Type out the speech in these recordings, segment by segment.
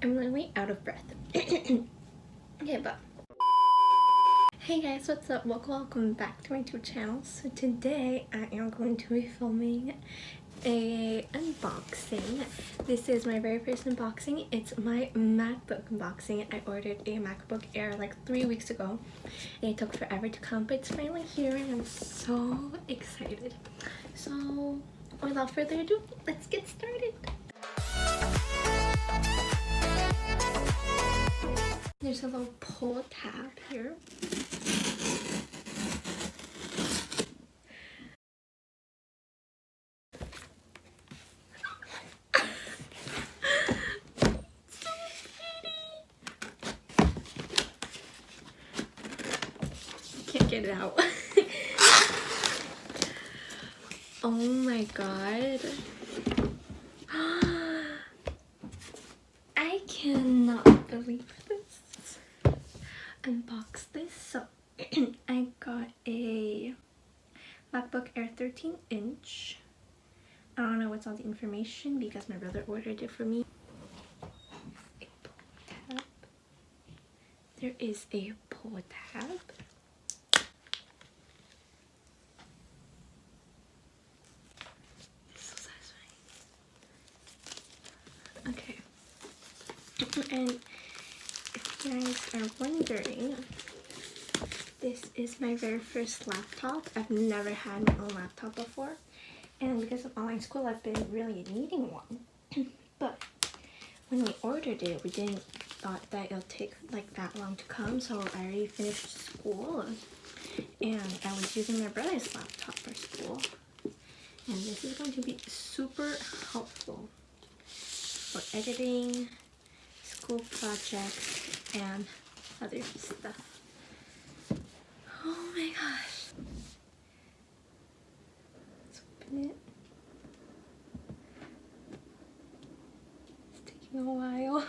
I'm literally out of breath. Okay, but hey guys, what's up? Welcome back to my YouTube channel. So today I am going to be filming a unboxing. This is my very first unboxing. It's my MacBook unboxing. I ordered a MacBook Air like 3 weeks ago and it took forever to come, but it's finally here and I'm so excited. So without further ado, let's get started. There's a little pull tab here. Can't get it out. Oh my god. I cannot believe this. Unbox this. So I got a MacBook Air 13-inch. I don't know what's all the information because my brother ordered it for me. A pull tab. There is a pull tab. So satisfying. Okay. And if you guys are wondering, this is my very first laptop. I've never had my own laptop before. And because of online school, I've been really needing one. But when we ordered it, we didn't thought that it'll take like that long to come. So I already finished school. And I was using my brother's laptop for school. And this is going to be super helpful for editing, school projects, and other stuff. Oh my gosh. Let's open it. It's taking a while.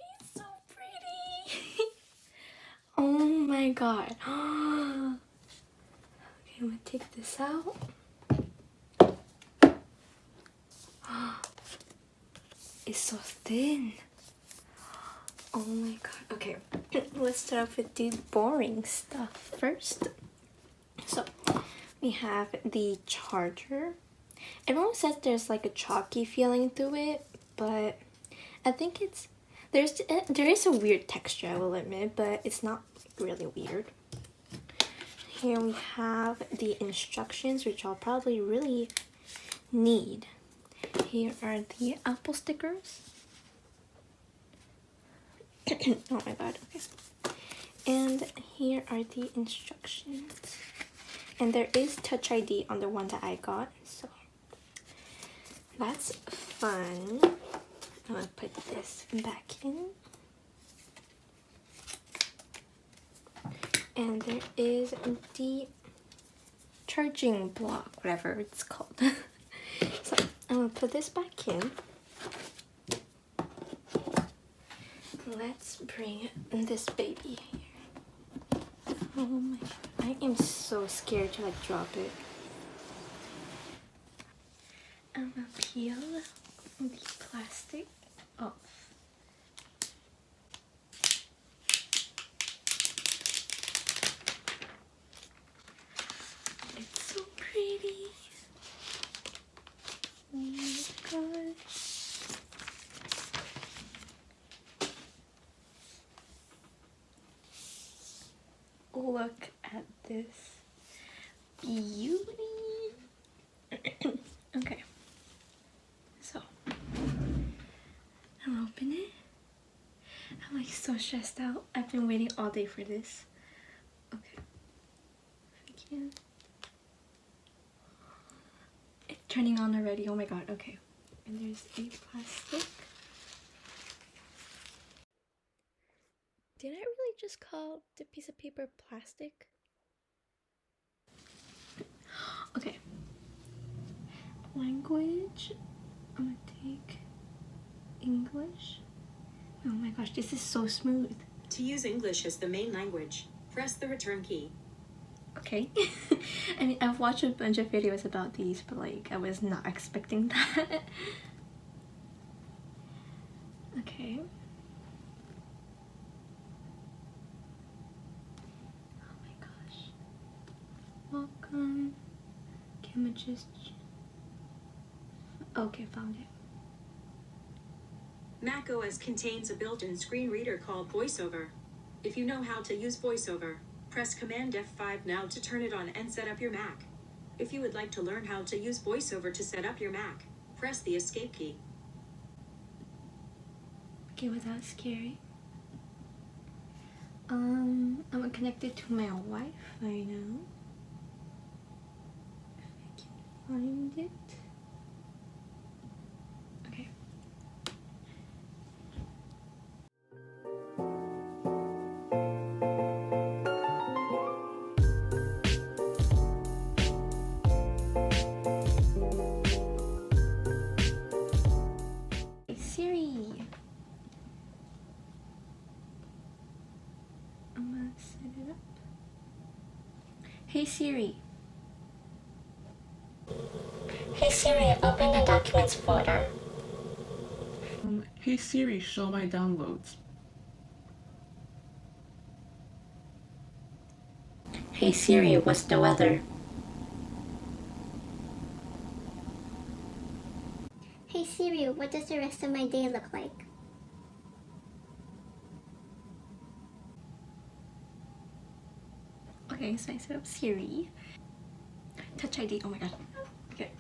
It's so pretty. Oh my god. Okay, I'm gonna take this out. It's so thin. Oh my god. Okay, let's start off with the boring stuff first. So we have the charger. Everyone says there's like a chalky feeling to it, but I think there is a weird texture, I will admit, but it's not really weird. Here we have the instructions, which I'll probably really need. Here are the Apple stickers. Oh my god, okay. And here are the instructions. And there is Touch ID on the one that I got, so that's fun. I'm gonna put this back in. And there is the charging block, whatever it's called. So I'm gonna put this back in. Let's bring this baby here. Oh my god, I am so scared to like drop it. I'm gonna peel the plastic off. It's so pretty. Oh my god. Look at this beauty. Okay, so I'm open it. I'm like so stressed out. I've been waiting all day for this. Okay, if I can. It's turning on already. Oh my god. Okay, and there's a plastic. Did I really just call the piece of paper plastic? Okay. Language. I'm gonna take English. Oh my gosh, this is so smooth. To use English as the main language, press the return key. Okay. I mean, I've watched a bunch of videos about these, but like, I was not expecting that. Okay. Oh my gosh. Welcome. Can we just... Okay, found it. Mac OS contains a built-in screen reader called VoiceOver. If you know how to use VoiceOver, press Command F5 now to turn it on and set up your Mac. If you would like to learn how to use VoiceOver to set up your Mac, press the Escape key. Okay, without scary. I'm connected to my Wi-Fi now. If I can find it. Okay. Hey Siri. I'm gonna set it up. Hey Siri. Hey Siri, open the documents folder. Hey Siri, show my downloads. Hey Siri, what's the weather? Hey Siri, what does the rest of my day look like? Okay, so I set up Siri. Touch ID, oh my god. Okay.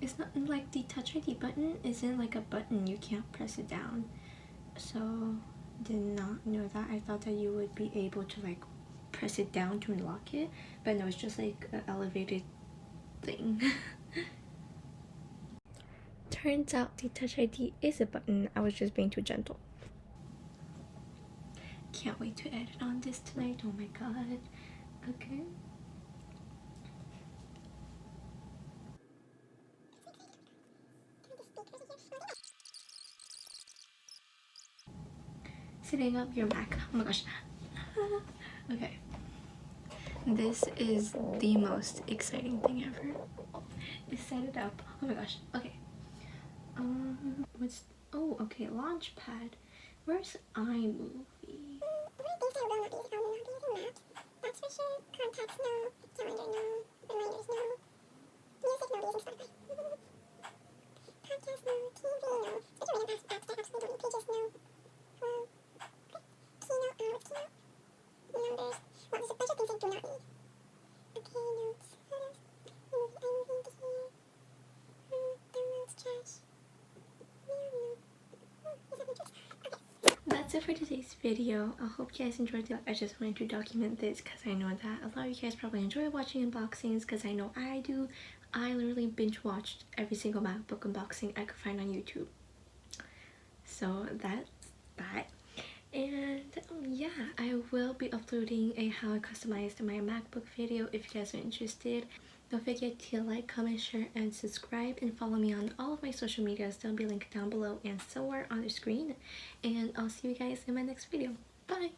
It's not like the Touch ID button isn't like a button, you can't press it down. So, did not know that. I thought that you would be able to like press it down to unlock it, but no, it's just like an elevated thing. Turns out the Touch ID is a button, I was just being too gentle. Can't wait to edit on this tonight, oh my god. Okay. Setting up your Mac. Oh my gosh. Okay. This is the most exciting thing ever. Is set it up. Oh my gosh. Okay. What's... Oh, okay. Launchpad. Where's Imovie? Things I will not be using Mac. That's for sure. Contacts, no. Calendar, no. Reminders, no. Music, no. Using Spotify. Podcast, no. TV, no. Schedule random apps to apps and pages, no. Keynote, what's Keynote? Numbers. Well, there's a bunch of things I do not need. Okay, notes. Photos. Imovie, here. Downloads, trash. That's it for today's video. I hope you guys enjoyed it. I just wanted to document this because I know that a lot of you guys probably enjoy watching unboxings, because I know I do. I literally binge watched every single MacBook unboxing I could find on YouTube. So that's that. And yeah, I will be uploading a how I customized my MacBook video if you guys are interested. Don't forget to like, comment, share, and subscribe, and follow me on all of my social medias. They'll be linked down below and somewhere on the screen. And I'll see you guys in my next video. Bye!